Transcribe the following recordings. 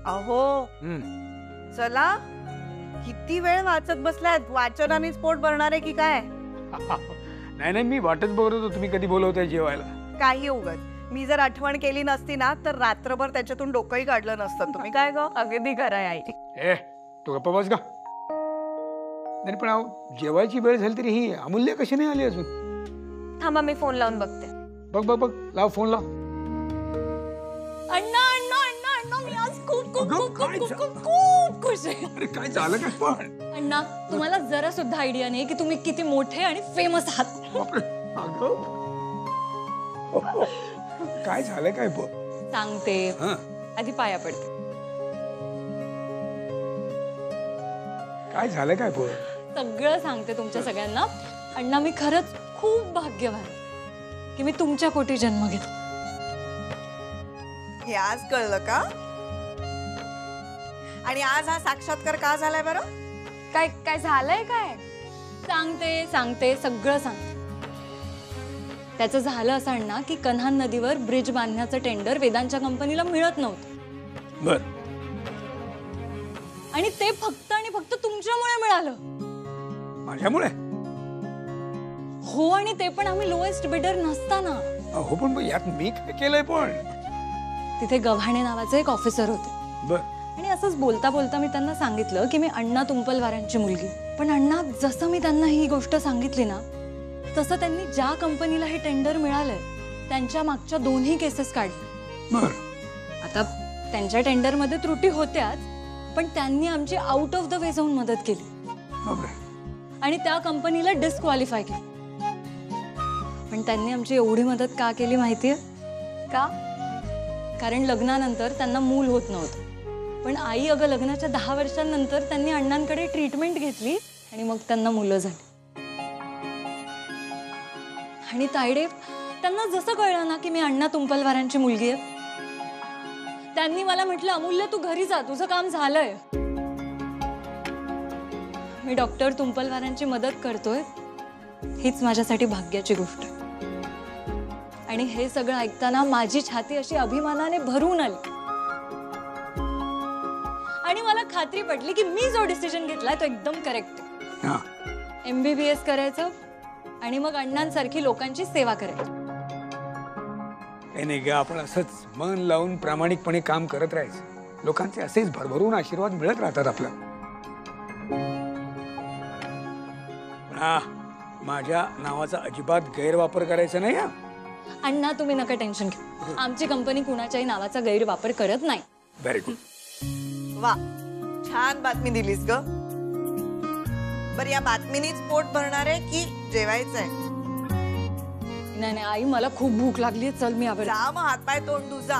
अहो चला, किती वेळ वाचत बसलाय? वाचनानेच पोट भरणार आहे की काय? नाही नाही, मी वाटच बघत होतो तुम्ही कधी बोलवताय जेवायला. काही उगाच, मी जर आठवण केली नसती ना तर रात्रभर त्याच्यातून डोकंही काढलं नसतं. तुम्ही काय ग? अगदी खरं आहे आई. ए तू गप्पा बस का. नाही पण जेवायची वेळ झाली तरी ही अमूल्य कशी नाही आली अजून? थांबा मी फोन लावून बघते. बघ बघ बघ, लाव फोन लाव. अण्णा अण्णा अण्णा अण्णा, मी आज खूप खूप अगं, खूप काय खूप झालं? खूप खूप खुश आहे. अरे काय झालं काय पण? अण्णा, तुम्हाला जरा सुद्धा आयडिया नाही की तुम्ही किती मोठे आणि फेमस आहात. बापरे, अगं काय झालं काय बघ. सांगते, हा, आधी पाया पडते. काय झालं काय बघ. सगळं सांगते तुमच्या सगळ्यांना. अण्णा, मी खरंच खूप भाग्यवान की मी तुमच्या पोटी जन्म घेतला. हे आज कळलं का? आणि आज हा साक्षात्कार का झालाय बरं? काय काय झालंय काय? सांगते सांगते सगळं सांगते. त्याचं झालं असं अण्णा की कन्हान नदीवर ब्रिज बांधण्याचं टेंडर वेदांच्या कंपनीला मिळत नव्हतं. बर. आणि ते फक्त आणि फक्त तुमच्यामुळे मिळालं. माझ्यामुळे? हो, आणि ते पण आम्ही लोएस्ट बिडर नसताना. हो पण मग यात मी काय केलंय पण? तिथे गव्हाणे नावाचे एक ऑफिसर होते. बर. आणि असंच बोलता बोलता मी त्यांना सांगितलं की मी अण्णा तुंपलवारांची मुलगी. पण अण्णा, जसं मी त्यांना ही गोष्ट सांगितली ना तसं त्यांनी ज्या कंपनीला हे टेंडर मिळालंय त्यांच्या मागच्या दोन्ही केसेस काढल्या. बर. आता त्यांच्या टेंडरमध्ये त्रुटी होत्याच, पण त्यांनी आमची आउट ऑफ द वे जाऊन मदत केली. बापरे. आणि त्या कंपनीला डिस्क्वालिफाय केलं. पण त्यांनी आमची एवढी मदत का केली माहितीये का? कारण लग्नानंतर त्यांना मूल होत नव्हतं. पण आई, अगं, लग्नाच्या 10 वर्षांनंतर त्यांनी अण्णांकडे ट्रीटमेंट घेतली आणि मग त्यांना मुलं झाली. आणि तायडे, त्यांना जसं कळलं ना की मी अण्णा तुंपलवारांची मुलगी आहे, त्यांनी मला म्हटलं, अमूल्य तू घरी जा, तुझं काम झालंय. मी डॉक्टर तुंपलवारांची मदत करतोय, हीच माझ्यासाठी भाग्याची गोष्ट आहे. आणि हे सगळं ऐकताना माझी छाती अशी अभिमानाने भरून आली. आणि मला खात्री पटली की मी जो डिसिजन घेतलाय तो एकदम करेक्ट आहे. MBBS करायचं आणि मग अण्णांसारखी लोकांची सेवा करायची. नाही ग, आपण असंच मन लावून प्रामाणिकपणे काम करत राहायचं. लोकांचे असेच भरभरून आशीर्वाद मिळत राहतात आपल्याला. माझ्या नावाचा अजिबात गैरवापर करायचा नाही. हा अण्णा, तुम्ही नका टेन्शन घेऊ. आमची कंपनी कुणाच्याही नावाचा गैरवापर करत नाही. Very good. वा, छान बातमी दिलीस ग. बरं, या बातमीनीच पोट भरणार आहे की जेवायचंय? नाही नाही आई, मला खूप भूक लागली. चल मी आवर. जा मग, हातपाय तोंड धु जा.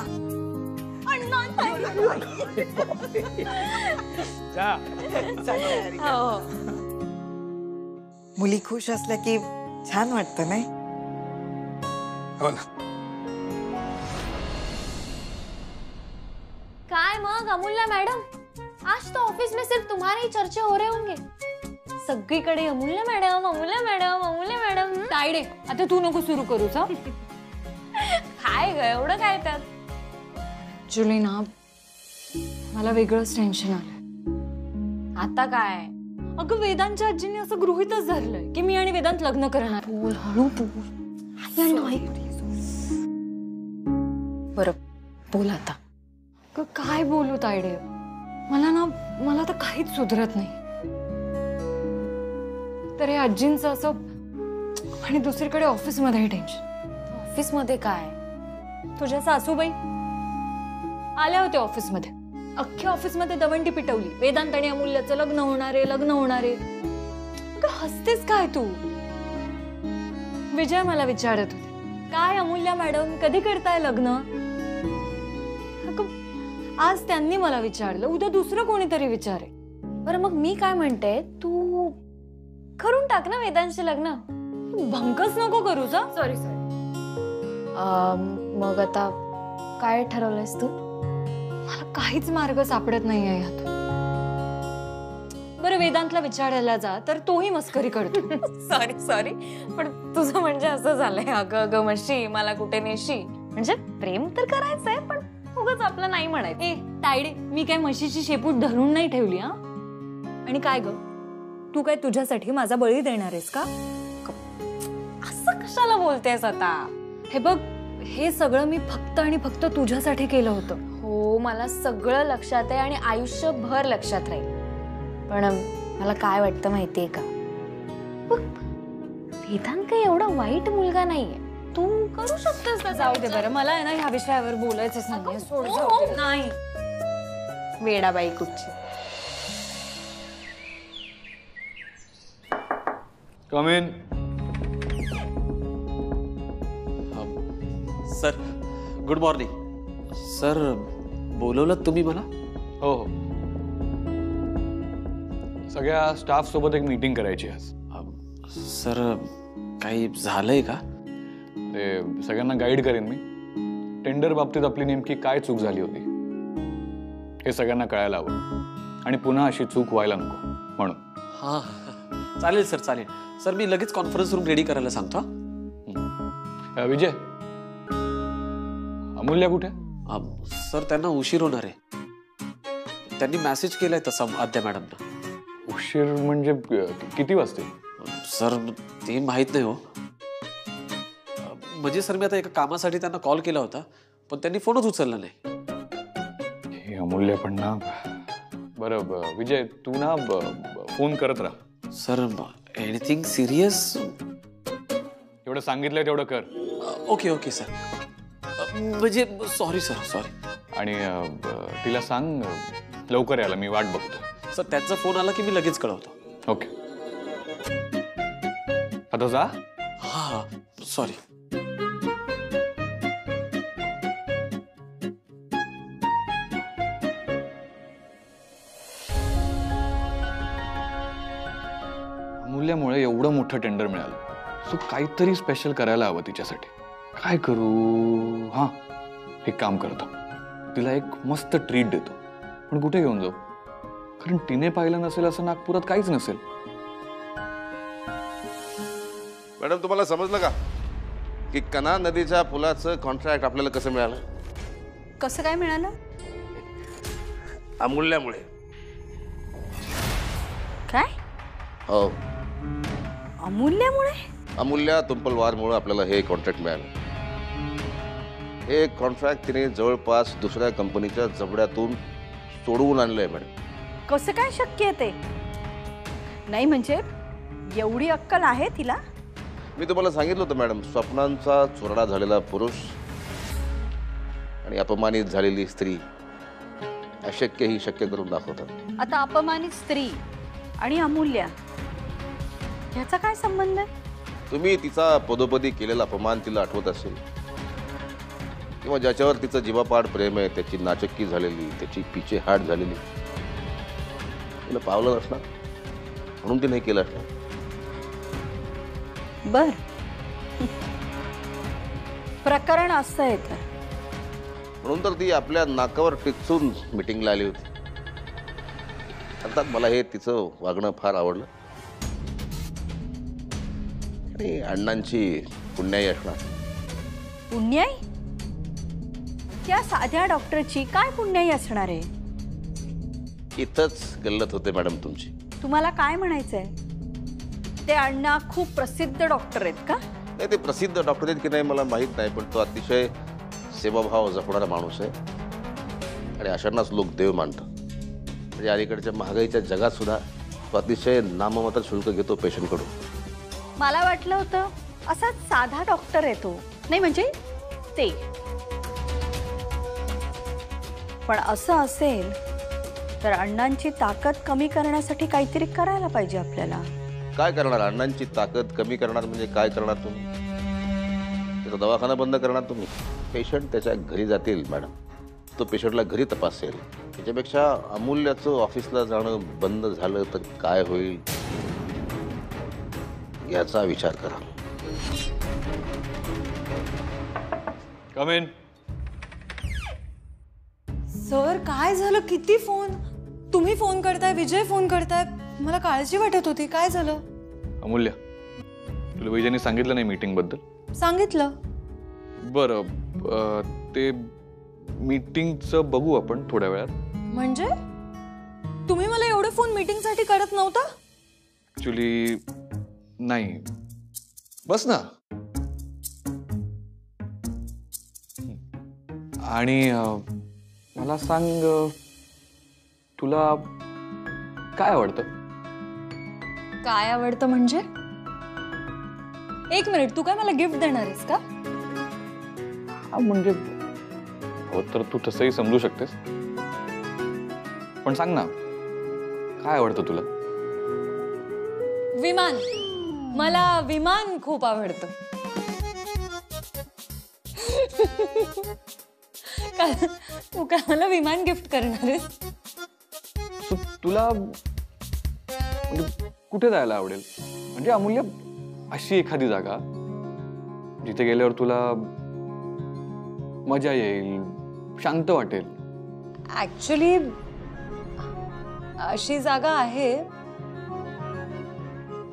हो. मुली खुश असल्या की छान वाटतं नाही? हो ना. काय मग अमूल्य मैडम, आज तो ऑफिस में सिर्फ तुम्हारे ही चर्चे हो रहे होंगे. सगळीकडे अमूल्य मैडम अमूल्य मैडम अमूल्य मैडम. तायडे, आता तू नको सुरू करूच. काय ग, एवढं काय त्यात? ऍक्च्युली ना, मला वेगळंच टेन्शन आलंय. आता काय? अगं, वेदांच्या आजीने असं गृहीतच धरलंय की मी आणि वेदांत लग्न करणार. बोल, हळू बोल. बरं, बोल आता. काय बोलू तायडे? मला तर काहीच सुधरत नाही. तर हे आजींचं असं, आणि दुसरीकडे ऑफिसमध्ये टेन्शन. ऑफिसमध्ये काय? तुझ्या सासूबाई आल्या होत्या ऑफिसमध्ये. अख्ख्या ऑफिसमध्ये दवंडी पिटवली. वेदांत आणि अमूल्याचं लग्न होणारे, लग्न होणारे. हसतेस काय तू? विजय मला विचारत होते, काय अमूल्या मॅडम, कधी करताय लग्न? आज त्यांनी मला विचारलं, उद्या दुसरं कोणीतरी विचारे. बरं मग मी काय म्हणते, तू करून टाक ना वेदांशी लग्न. भंकस नको करू जा. सॉरी. मग आता काय ठरवलंयस तू? मला काहीच मार्ग सापडत नाहीये यात. बरं, वेदांतला विचारायला जा तर तोही मस्करी करतो. सॉरी, पण तुझं म्हणजे असं झालंय, अगं अगं मशी मला कुठे नेशी. म्हणजे प्रेम तर करायचंय, पण उगाच आपलं नाही म्हणायचं. ए तायडे, मी काय म्हशीची शेपूट धरून नाही ठेवली हा. आणि काय ग, तू काय तुझ्यासाठी माझा बळी देणार आहेस का? असं कशाला बोलतेस आता? हे बघ, हे सगळं मी फक्त आणि फक्त तुझ्यासाठी केलं होतं. हो, मला सगळं लक्षात आहे आणि आयुष्यभर लक्षात राहील. पण मला काय वाटतं माहितीये का, वेदांत काही एवढा वाईट मुलगा नाहीये. तू करू शकतेस त्याचा जाऊ दे विचार. बरं, मला आहे ना ह्या विषयावर बोलायचंच नाही. सोड, हो, जाऊ दे. हो. नाही. वेडाबाई कुठची. Come in. Sir good morning. Sir बोलवलं तुम्ही मला? हो हो, सगळ्या स्टाफ सोबत एक मीटिंग करायची आज. सर काही झालंय का? ते सगळ्यांना गाईड करेन मी. टेंडर बाबतीत आपली नेमकी काय चूक झाली होती हे सगळ्यांना कळायला हवं आणि पुन्हा अशी चूक व्हायला नको म्हणून. हां चालेल सर, चालेल सर. मी लगेच कॉन्फरन्स रूम रेडी करायला सांगतो. विजय, अमूल्य कुठे? सर त्यांना उशीर होणार आहे. त्यांनी मेसेज केलाय तसा आद्या मॅडमना. उशीर म्हणजे किती वाजते? सर ते माहित नाही हो. म्हणजे सर मी आता एका कामासाठी त्यांना कॉल केला होता पण त्यांनी फोनच उचलला नाही. हे अमूल्य पण ना. बरं विजय, तू ना फोन करत राहा. Sir anything serious? एवढं सांगितलंय तेवढं कर. Okay okay sir. म्हणजे सॉरी सर, सॉरी. आणि तिला सांग लवकर यायला, मी वाट बघतो. सर त्याचा फोन आला की मी लगेच कळवतो. ओके, आता जा. हा सॉरी. अमूल्यामुळे एवढं मोठं टेंडर मिळालं, सो काहीतरी स्पेशल करायला हवं तिच्यासाठी. काय करू? हां, एक काम करतो, तिला एक मस्त ट्रीट देतो. पण कुठे घेऊन जाऊ? कारण तिने पाहिलं नसेल असं नागपुरात काहीच नसेल. मॅडम तुम्हाला समजलं का की कना नदीच्या पुलाचं कॉन्ट्रॅक्ट आपल्याला कसं मिळालं? कसं काय मिळालं? अमूल्यामुळे. काय? हो, अमूल्यामुळे? अमूल्या तुंपलवारमुळे आपल्याला हे कॉन्ट्रॅक्ट मिळालं. हे कॉन्ट्रॅक्ट तिने जवळपास दुसऱ्या कंपनीच्या जबड्यातून सोडवून आणलंय मॅडम. कसं काय शक्य आहे ते? नाही म्हणजे एवढी अक्कल आहे तिला? मी तुम्हाला सांगितलं होतं मॅडम, स्वप्नांचा चुरडा झालेला पुरुष आणि अपमानित झालेली स्त्री अशक्य ही शक्य करून दाखवतात. आता अपमानित स्त्री आणि अमूल्या ह्याचा काय संबंध आहे? तुम्ही तिचा पदोपदी केलेला अपमान तिला आठवत असेल, किंवा ज्याच्यावर तिचं जीवापाड प्रेम आहे, त्याची नाचक्की झालेली, त्याची पिछेहाट झालेली, तिला पावलं नसणार म्हणून तिने केलं असणार. बर, प्रकरण असं आहे तर म्हणून तर ती आपल्या नाकावर टिचून मीटिंगला आली होती. अर्थात मला हे तिचं वागणं फार आवडलं आणि अण्णांची पुण्याई असणार. पुण्याई? त्या साध्या डॉक्टरची काय पुण्याई असणार आहे? इथंच गल्लत होते मॅडम तुमची. तुम्हाला काय म्हणायचंय? ते अण्णा खूप प्रसिद्ध डॉक्टर आहेत का? नाही, ते प्रसिद्ध डॉक्टर आहेत की नाही मला माहीत नाही, पण तो अतिशय सेवाभाव जपणारा माणूस आहे आणि अशांनाच लोक देव मानतात. म्हणजे अलीकडच्या महागाईच्या जगात सुद्धा तो अतिशय नाममात्र शुल्क घेतो पेशंटकडून. मला वाटलं होतं असा साधा डॉक्टर आहे तो. नाही म्हणजे ते. पण असं असेल तर अण्णांची ताकद कमी करण्यासाठी काहीतरी करायला पाहिजे आपल्याला. काय करणार? अण्णांची ताकद कमी करणार म्हणजे काय करणार तुम्ही? त्याचा दवाखाना बंद करणार तुम्ही? पेशंट त्याच्या घरी जातील मॅडम, तो पेशंटला घरी तपासेल. त्याच्यापेक्षा अमूल्याचं ऑफिसला जाणं बंद झालं तर काय होईल याचा विचार करा. कम इन. सर काय झालं? किती फोन? तुम्ही फोन करताय, विजय फोन करताय, मला काळजी वाटत होती. काय झालं? अमूल्य, तुला विजयने सांगितलं नाही मीटिंग बद्दल? सांगितलं. बरं, ते मीटिंगचं बघू आपण थोड्या वेळात. म्हणजे तुम्ही मला एवढे फोन मीटिंगसाठी करत नव्हता? ऍक्च्युली नाही. बस ना. आणि मला सांग, तुला काय आवडतं? काय आवडतं म्हणजे? एक मिनिट, तू काय मला गिफ्ट देणार आहेस का? हा म्हणजे हो तर तू तसंही समजू शकतेस, पण सांग ना काय आवडतं तुला? विमान. मला विमान खूप आवडतं. तू काय मला विमान गिफ्ट करणार आहेस? तुला म्हणजे कुठे जायला आवडेल? म्हणजे अमूल्य अशी एखादी जागा जिथे गेल्यावर तुला मजा येईल, शांत वाटेल. ऍक्च्युली अशी जागा आहे,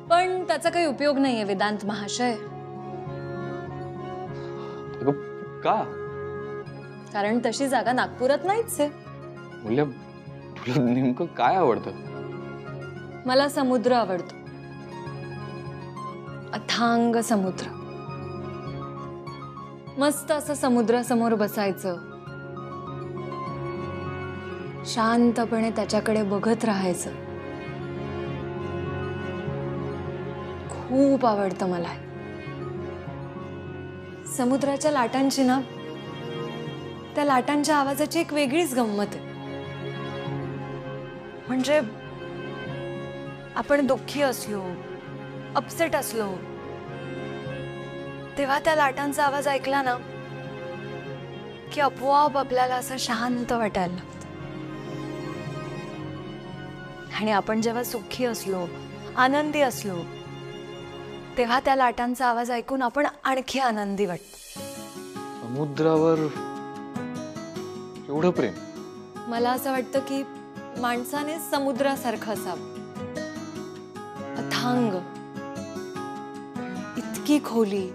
पण त्याचा काही उपयोग नाहीये वेदांत महाशय. अगं, का? कारण तशी जागा नागपुरात नाहीच आहे. मूल्य, तुला नेमकं काय आवडतं? मला समुद्र आवडतो. अथांग समुद्र. मस्त असं समुद्रासमोर बसायचं, शांतपणे त्याच्याकडे बघत राहायचं. खूप आवडतं मला. समुद्राच्या लाटांची ना, त्या लाटांच्या आवाजाची एक वेगळीच गंमत आहे. म्हणजे आपण दुःखी असलो, अपसेट असलो, तेव्हा त्या लाटांचा आवाज ऐकला ना की आपोआप आपल्याला असं शांत वाटायला लागतं. आणि आपण जेव्हा सुखी असलो, आनंदी असलो, तेव्हा त्या लाटांचा आवाज ऐकून आपण आणखी आनंदी वाटतो. समुद्रावर एवढं प्रेम? मला असं वाटतं की माणसाने समुद्रासारखं असावं. अथांग, इतकी खोली,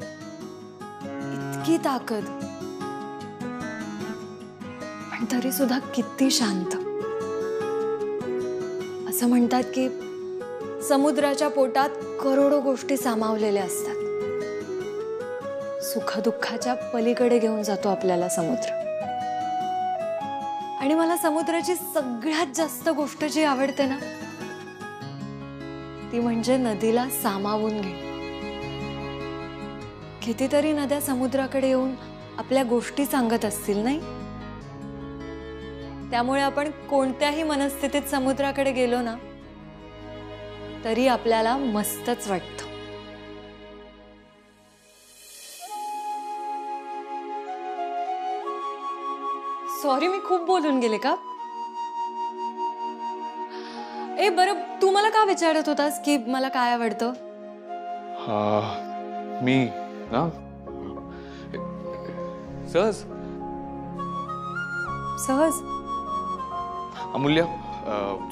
इतकी ताकद, पण तरी सुद्धा किती शांत. असं म्हणतात की समुद्राच्या पोटात करोडो गोष्टी सामावलेल्या असतात. सुखदुःखाच्या पलीकडे घेऊन जातो आपल्याला समुद्र. आणि मला समुद्राची सगळ्यात जास्त गोष्ट जी आवडते ना, ती म्हणजे नदीला सामावून घेणे. कितीतरी नद्या समुद्राकडे येऊन आपल्या गोष्टी सांगत असतील, नाही? त्यामुळे आपण कोणत्याही मनस्थितीत समुद्राकडे गेलो ना, तरी आपल्याला मस्तच वाटतं. सॉरी, मी खूप बोलून गेले का? बरं, तू मला का विचारत होतास की मला काय आवडतं? मी ना सहज सहज. अमूल्य,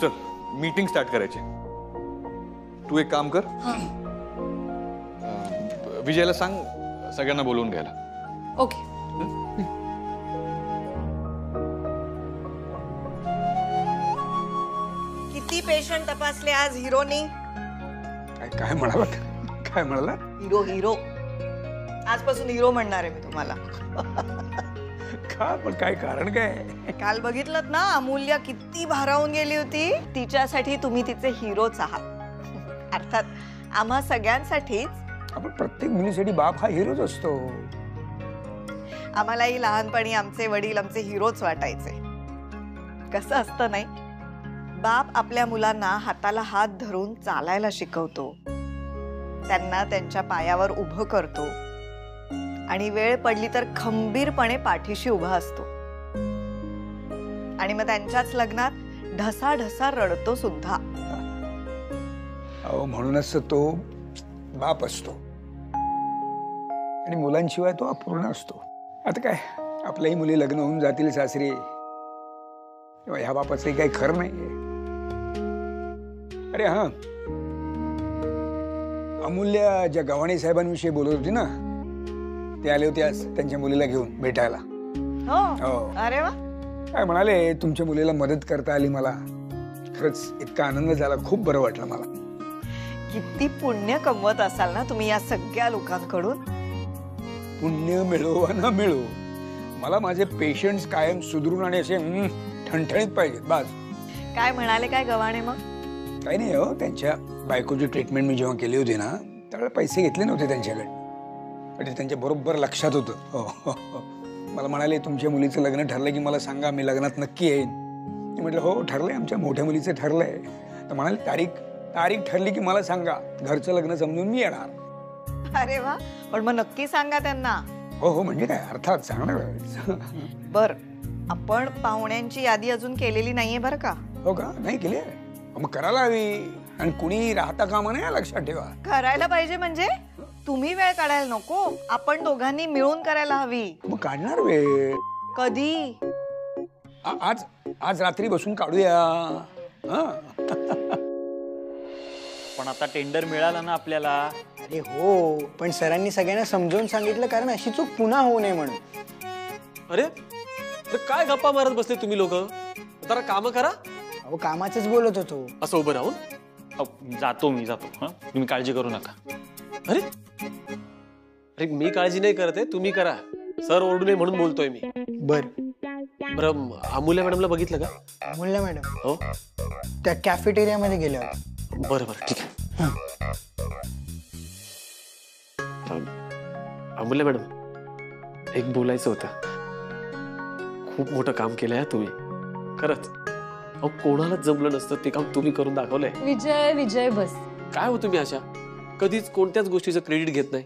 चल मीटिंग स्टार्ट करायची. तू एक काम कर, विजयला सांग सगळ्यांना बोलवून घ्यायला. ओके. किती पेशंट तपासले आज हिरोनी? काय म्हणाला? काय म्हणाला? Hero hero. आजपासून हिरो म्हणणार आहे मी तुम्हाला. का? पण काय कारण काय? काल बघितलं ना, अमूल्य किती भारावून गेली होती. तिच्यासाठी तुम्ही तिचे हिरोच आहात. अर्थात आम्हा सगळ्यांसाठीच. आपण प्रत्येक मुलीसाठी बाप हा हिरोच असतो. आम्हालाही लहानपणी आमचे वडील आमचे हिरोच वाटायचे. कसं असतं नाही, बाप आपल्या मुलांना हाताला हात धरून चालायला शिकवतो, त्यांना त्यांच्या पायावर उभं करतो आणि वेळ पडली तर खंबीरपणे पाठीशी उभा असतो. आणि मग त्यांच्याच लग्नात ढसाढसा रडतो सुद्धा. अहो, म्हणूनच तो बाप असतो आणि मुलांशिवाय तो अपूर्ण असतो. आता काय, आपल्याही मुली लग्न होऊन जातील सासरी, ह्या बापाचंही काही खरं नाहीये. अरे हा, अमूल्य ज्या गव्हाणे साहेबांविषयी बोलत होती ना, ते आले होते आज त्यांच्या मुलीला घेऊन भेटायला. हो अरे वा. काय म्हणाले, तुमच्या मुलीला मदत करता आली मला. खरंच इतका आनंद झाला, खूप बरं वाटलं मला. किती पुण्य कमवत असाल ना तुम्ही या सगळ्या लोकांकडून. पुण्य मिळो वा न मिळो, मला माझे पेशंट्स कायम सुधरून आणि असे ठणठणीत पाहिजेत बाज. काय म्हणाले काय गव्हाणे मग? काही नाही हो, त्यांच्या बायकोची ट्रीटमेंट मी जेव्हा केली होती ना त्यावेळेला पैसे घेतले नव्हते त्यांच्याकडे, पण ते त्यांच्या बरोबर लक्षात होतं. हो, मला म्हणाले तुमच्या मुलीचं लग्न ठरलं की मला सांगा, मी लग्नात नक्की येईन. मी म्हटलं हो ठरलंय, आमच्या मोठ्या मुलीचं ठरलंय. तर म्हणाले तारीख ठरली की मला सांगा, घरचं लग्न समजून मी येणार. अरे वा, पण मग नक्की सांगा त्यांना. हो म्हणजे काय, अर्थात सांगणार. बर, आपण पाहुण्यांची यादी अजून केलेली नाहीये बरं का? हो का, नाही केली? मग करायला हवी, आणि कुणी राहता कामा नये, लक्षात ठेवा. करायला पाहिजे म्हणजे तुम्ही वेळ काढायला नको, आपण दोघांनी मिळून करायला हवी. मग काढणार वेळ कधी? आज रात्री बसून काढूया. पण आता टेंडर मिळाला ना आपल्याला. अरे हो, पण सरांनी सगळ्यांना समजावून सांगितलं, कारण अशी चूक पुन्हा होऊ नये म्हणून. अरे काय गप्पा मारत बसले तुम्ही लोक, जरा काम करा. अहो कामाचंच बोलत होतो. असं उभं राहून जातो मी जातो. तुम्ही काळजी करू नका. अरे अरे मी काळजी नाही करते, तुम्ही करा. सर ओरडू नये म्हणून बोलतोय मी. बरं अमूल्य मॅडमला बघितलं का? अमूल्य मॅडम हो, त्या कॅफेटेरियामध्ये गेल्या होत्या. बरं ठीक आहे. अमूल्य मॅडम, एक बोलायचं होतं. खूप मोठं काम केलंय तुम्ही, खरंच. अहो कोणालाच जमलं नसतं ते काम तुम्ही करून दाखवलंय. विजय विजय बस. काय हो तुम्ही अशा कधीच कोणत्याच गोष्टीचं क्रेडिट घेत नाही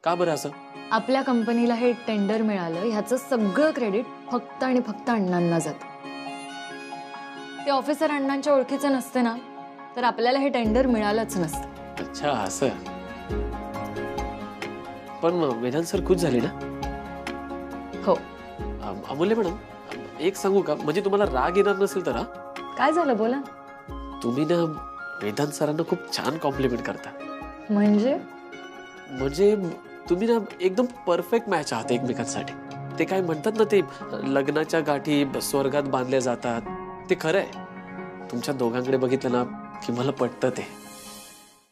का बरं असं? आपल्या कंपनीला हे टेंडर मिळालं ह्याचं सगळं क्रेडिट फक्त आणि फक्त अण्णांना जातं. ते ऑफिसर अण्णांच्या ओळखीचं नसते ना, तर आपल्याला हे टेंडर मिळालंच नसतं. अच्छा असं. पण वेदांत सर खुश झाले ना? हो. अमूल्य मॅडम, एक सांगू का, म्हणजे तुम्हाला राग येणार नसेल तर. काय झालं बोला. तुम्ही ना वेदांत सरांना खूप छान कॉम्प्लिमेंट करता. म्हणजे तुम्ही ना एकदम परफेक्ट मॅच आहात एकमेकांसाठी. ते काय म्हणतात ना, ते लग्नाच्या गाठी स्वर्गात बांधल्या जातात, ते खरं आहे. तुमच्या दोघांकडे बघितलं ना की मला पटतं ते.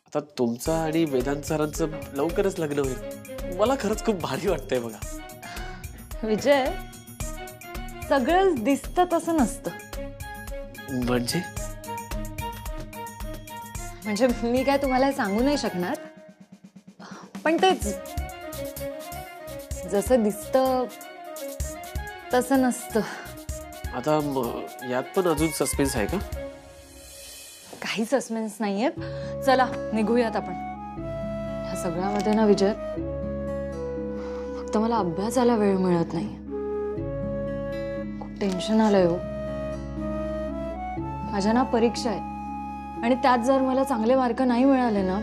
आता तुमचं आणि वेदांत सरांचं लवकरच लग्न होईल. मला खरंच खूप भारी वाटतंय बघा. विजय, सगळं दिसतं तसं नसतं. म्हणजे मी काय तुम्हाला सांगू नाही शकणार, पण तेच जसं दिसतं तसं नसतं. आता यात पण अजून सस्पेन्स आहे का? काही सस्पेन्स नाहीये. चला निघूयात आपण. ह्या सगळ्यामध्ये ना विजय, फक्त मला अभ्यासाला वेळ मिळत नाही. खूप टेन्शन आलंय हो. माझ्या ना परीक्षा आहे, आणि त्यात जर मला चांगले मार्क नाही मिळाले ना,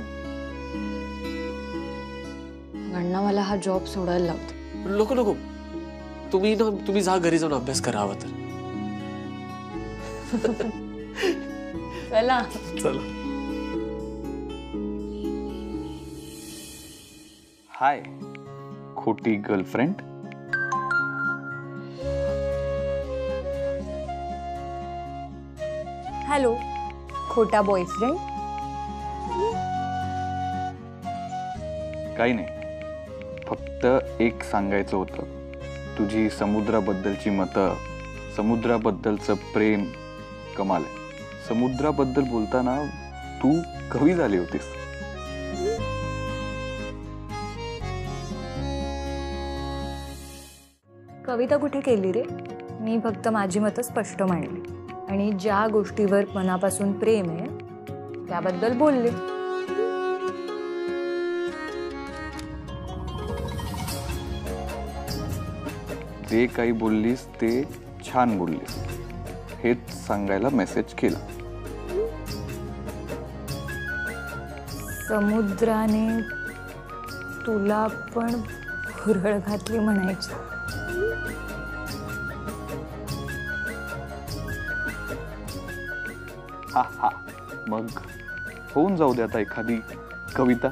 अण्णा मला हा जॉब सोडायला लावतो. नको, तुम्ही जा घरी जाऊन अभ्यास करा हवा तर. चला. हाय खोटी गर्लफ्रेंड. हॅलो खोटा बॉयफ्रेंड. काही नाही, फक्त एक सांगायचं होतं. तुझी समुद्राबद्दलची मतं, समुद्राबद्दलचं प्रेम कमाल आहे. समुद्राबद्दल बोलताना तू कवी झाली होतीस. कविता कुठे केली रे? मी फक्त माझी मतं स्पष्ट मांडली, आणि ज्या गोष्टीवर मनापासून प्रेम आहे त्याबद्दल बोलले. जे काही बोललीस ते छान बोललीस, हेच सांगायला मेसेज केला. समुद्राने तुला पण भुरळ घातली म्हणायची. हा मग होऊन जाऊ दे आता एखादी कविता.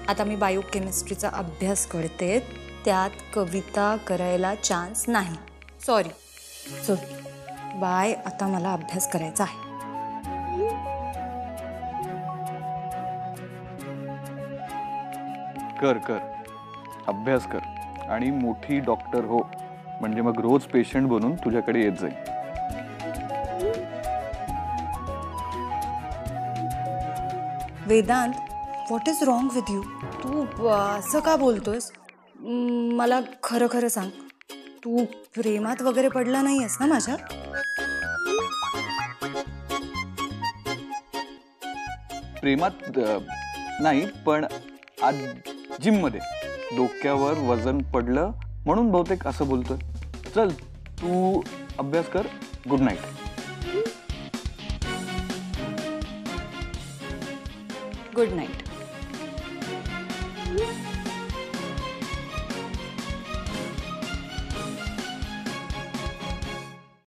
आता मी बायोकेमिस्ट्रीचा अभ्यास करते, त्यात कविता करायला चान्स नाही. सॉरी सॉरी बाय, आता मला अभ्यास करायचा आहे. कर कर अभ्यास कर आणि मोठी डॉक्टर हो, म्हणजे मग रोज पेशंट बनून तुझ्याकडे येत जाईल. Vedant, what is wrong with you? तू असं का बोलतोयस? मला खरं खरं सांग, तू प्रेमात वगैरे पडला नाही आहेस ना माझ्या? प्रेमात नाही, पण आज जिममध्ये डोक्यावर वजन पडलं म्हणून बहुतेक असं बोलतोय. चल तू अभ्यास कर. Good night. Good night.